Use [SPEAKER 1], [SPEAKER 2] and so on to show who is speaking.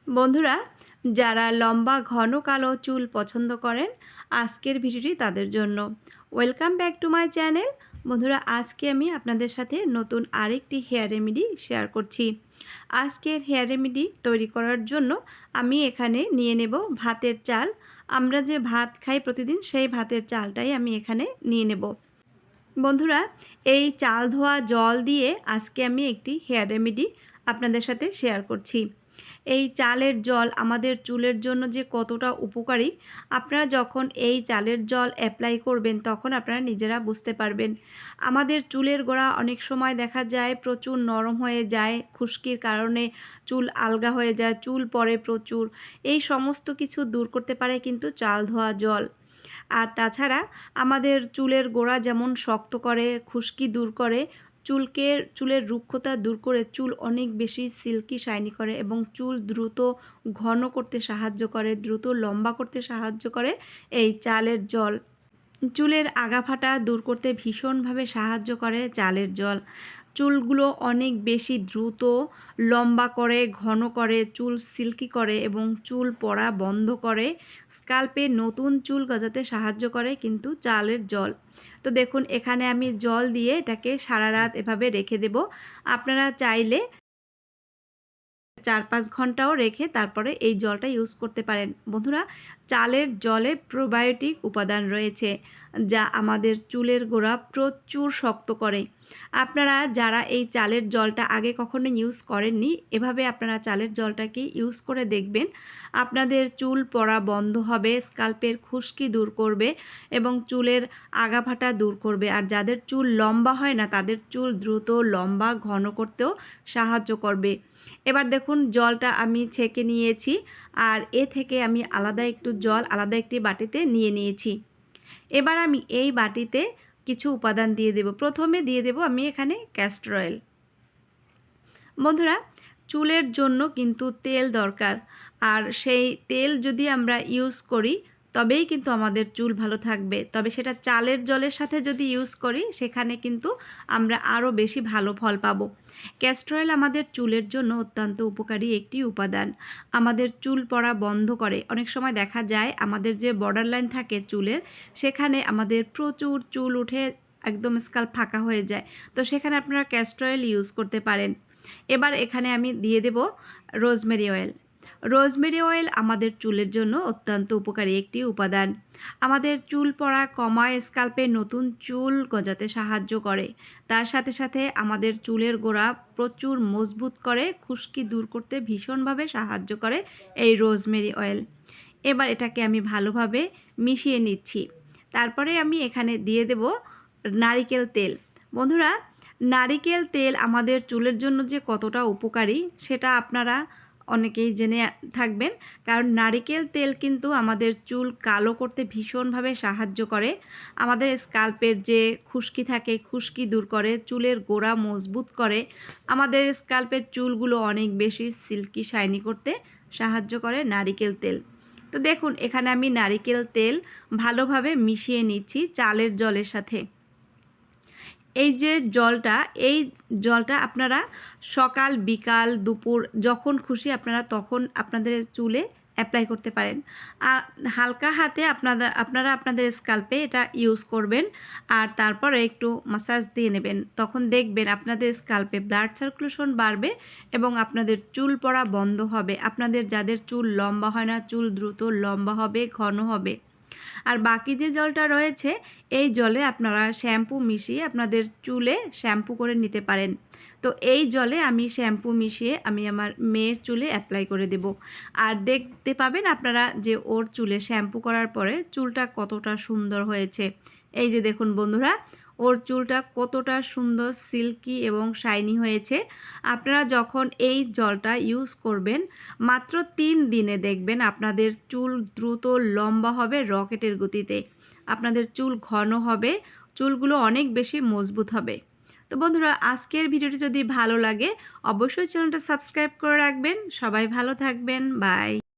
[SPEAKER 1] বন্ধুরা, যারা লম্বা ঘন কালো চুল পছন্দ করেন, আজকের ভিডিওটি তাদের জন্য। Welcome back to my channel. বন্ধুরা, আজকে আমি আপনাদের সাথে নতুন আরেকটি হেয়ার রেমেডি শেয়ার করছি। আজকের হেয়ার রেমেডি তৈরি করার জন্য আমি এখানে নিয়ে নেব ভাতের চাল। আমরা যে ভাত খাই প্রতিদিন, সেই ভাতের চালটাই আমি এখানে নিয়ে নেব। বন্ধুরা, এই চাল ধোয়া জল দিয়ে আজকে আমি একটি হেয়ার রেমেডি আপনাদের সাথে শেয়ার করছি। এই চালের জল আমাদের চুলের জন্য যে কতটা উপকারী, আপনারা যখন এই চালের জল অ্যাপ্লাই করবেন তখন আপনারা নিজেরা বুঝতে পারবেন। আমাদের চুলের গোড়া অনেক সময় দেখা যায় প্রচুর নরম হয়ে যায়, খুশকির কারণে চুল আলগা হয়ে যায়, চুল পড়ে প্রচুর। এই সমস্ত কিছু দূর করতে পারে কিন্তু চাল ধোয়া জল। আর তাছাড়া আমাদের চুলের গোড়া যেমন শক্ত করে, খুশকি দূর করে, চুলের রুক্ষতা দূর করে চুল অনেক বেশি সিল্কি শাইনি করে এবং চুল দ্রুত ঘন করতে সাহায্য করে, দ্রুত লম্বা করতে সাহায্য করে এই চালের জল। চুলের আগাফাটা দূর করতে ভীষণভাবে সাহায্য করে চালের জল। চুলগুলো অনেক বেশি দ্রুত লম্বা করে, ঘন করে, চুল সিল্কি করে এবং চুল পড়া বন্ধ করে, স্কাল্পে নতুন চুল গজাতে সাহায্য করে কিন্তু চালের জল। তো দেখুন, এখানে আমি জল দিয়ে এটাকে সারা রাত এভাবে রেখে দেব। আপনারা চাইলে 4-5 ঘন্টাও রেখে তারপরে এই জলটা ইউজ করতে পারেন। বন্ধুরা, চালের জলে প্রোবায়োটিক উপাদান রয়েছে যা আমাদের চুলের গোড়া প্রচুর শক্ত করে। আপনারা যারা এই চালের জলটা আগে কখনো ইউজ করেননি, এভাবে আপনারা চালের জলটাকে ইউজ করে দেখবেন। আপনাদের চুল পড়া বন্ধ হবে, স্কাল্পের খুশকি দূর করবে এবং চুলের আগাভাটা দূর করবে। আর যাদের চুল লম্বা হয় না, তাদের চুল দ্রুত লম্বা ঘন করতেও সাহায্য করবে। এবার দেখুন, জলটা আমি ছেঁকে নিয়েছি আর এ থেকে আমি আলাদা একটু জল আলাদা একটি বাটিতে নিয়ে নিয়েছি। এবার আমি এই বাটিতে কিছু উপাদান দিয়ে দেব। প্রথমে দিয়ে দেব আমি এখানে ক্যাস্টর অয়েল। বন্ধুরা, চুলের জন্য কিন্তু তেল দরকার, আর সেই তেল যদি আমরা ইউজ করি তবেই কিন্তু আমাদের চুল ভালো থাকবে। তবে সেটা চালের জলের সাথে যদি ইউজ করি, সেখানে কিন্তু আমরা আরও বেশি ভালো ফল পাবো। ক্যাস্টর অয়েল আমাদের চুলের জন্য অত্যন্ত উপকারী একটি উপাদান। আমাদের চুল পড়া বন্ধ করে। অনেক সময় দেখা যায় আমাদের যে বর্ডার লাইন থাকে চুলের, সেখানে আমাদের প্রচুর চুল উঠে একদম স্কাল্প ফাঁকা হয়ে যায়। তো সেখানে আপনারা ক্যাস্টর অয়েল ইউজ করতে পারেন। এবার এখানে আমি দিয়ে দেব রোজমেরি অয়েল। রোজমেরি অয়েল আমাদের চুলের জন্য অত্যন্ত উপকারী একটি উপাদান। আমাদের চুল পড়া কমায়, স্কাল্পে নতুন চুল গজাতে সাহায্য করে। তার সাথে সাথে আমাদের চুলের গোড়া প্রচুর মজবুত করে, খুশকি দূর করতে ভীষণভাবে সাহায্য করে এই রোজমেরি অয়েল। এবার এটাকে আমি ভালোভাবে মিশিয়ে নিচ্ছি। তারপরে আমি এখানে দিয়ে দেব নারিকেল তেল। বন্ধুরা, নারিকেল তেল আমাদের চুলের জন্য যে কতটা উপকারী সেটা আপনারা অনেকেই জেনে থাকবেন, কারণ নারিকেল তেল কিন্তু আমাদের চুল কালো করতে ভীষণভাবে সাহায্য করে। আমাদের স্কাল্পের যে খুশকি থাকে, খুশকি দূর করে, চুলের গোড়া মজবুত করে, আমাদের স্কাল্পের চুলগুলো অনেক বেশি সিল্কি শাইনি করতে সাহায্য করে নারিকেল তেল। তো দেখুন, এখানে আমি নারিকেল তেল ভালোভাবে মিশিয়ে নিচ্ছি চালের জলের সাথে। এই যে এই জলটা আপনারা সকাল, বিকাল, দুপুর যখন খুশি আপনারা তখন আপনাদের চুলে অ্যাপ্লাই করতে পারেন। হালকা হাতে আপনারা আপনাদের স্কাল্পে এটা ইউজ করবেন আর তারপরে একটু মাসাজ দিয়ে নেবেন। তখন দেখবেন আপনাদের স্কাল্পে ব্লাড সার্কুলেশন বাড়বে এবং আপনাদের চুল পড়া বন্ধ হবে। আপনাদের যাদের চুল লম্বা হয় না, চুল দ্রুত লম্বা হবে, ঘন হবে। আর বাকি যে জলটা রয়েছে, এই জলে আপনারা শ্যাম্পু মিশিয়ে আপনাদের চুলে শ্যাম্পু করে নিতে পারেন। তো এই জলে আমি শ্যাম্পু মিশিয়ে আমি আমার মেয়ের চুলে অ্যাপ্লাই করে দেব। আর দেখতে পাবেন আপনারা যে ওর চুলে শ্যাম্পু করার পরে চুলটা কতটা সুন্দর হয়েছে। এই যে দেখুন বন্ধুরা, ওর চুলটা কতটা সুন্দর সিল্কি এবং শাইনি হয়েছে। আপনারা যখন এই জলটা ইউজ করবেন, মাত্র 3 দিনে দেখবেন আপনাদের চুল দ্রুত লম্বা হবে রকেটের গতিতে। আপনাদের চুল ঘন হবে, চুলগুলো অনেক বেশি মজবুত হবে। তো বন্ধুরা, আজকের ভিডিওটি যদি ভালো লাগে অবশ্যই চ্যানেলটা সাবস্ক্রাইব করে রাখবেন। সবাই ভালো থাকবেন। বাই।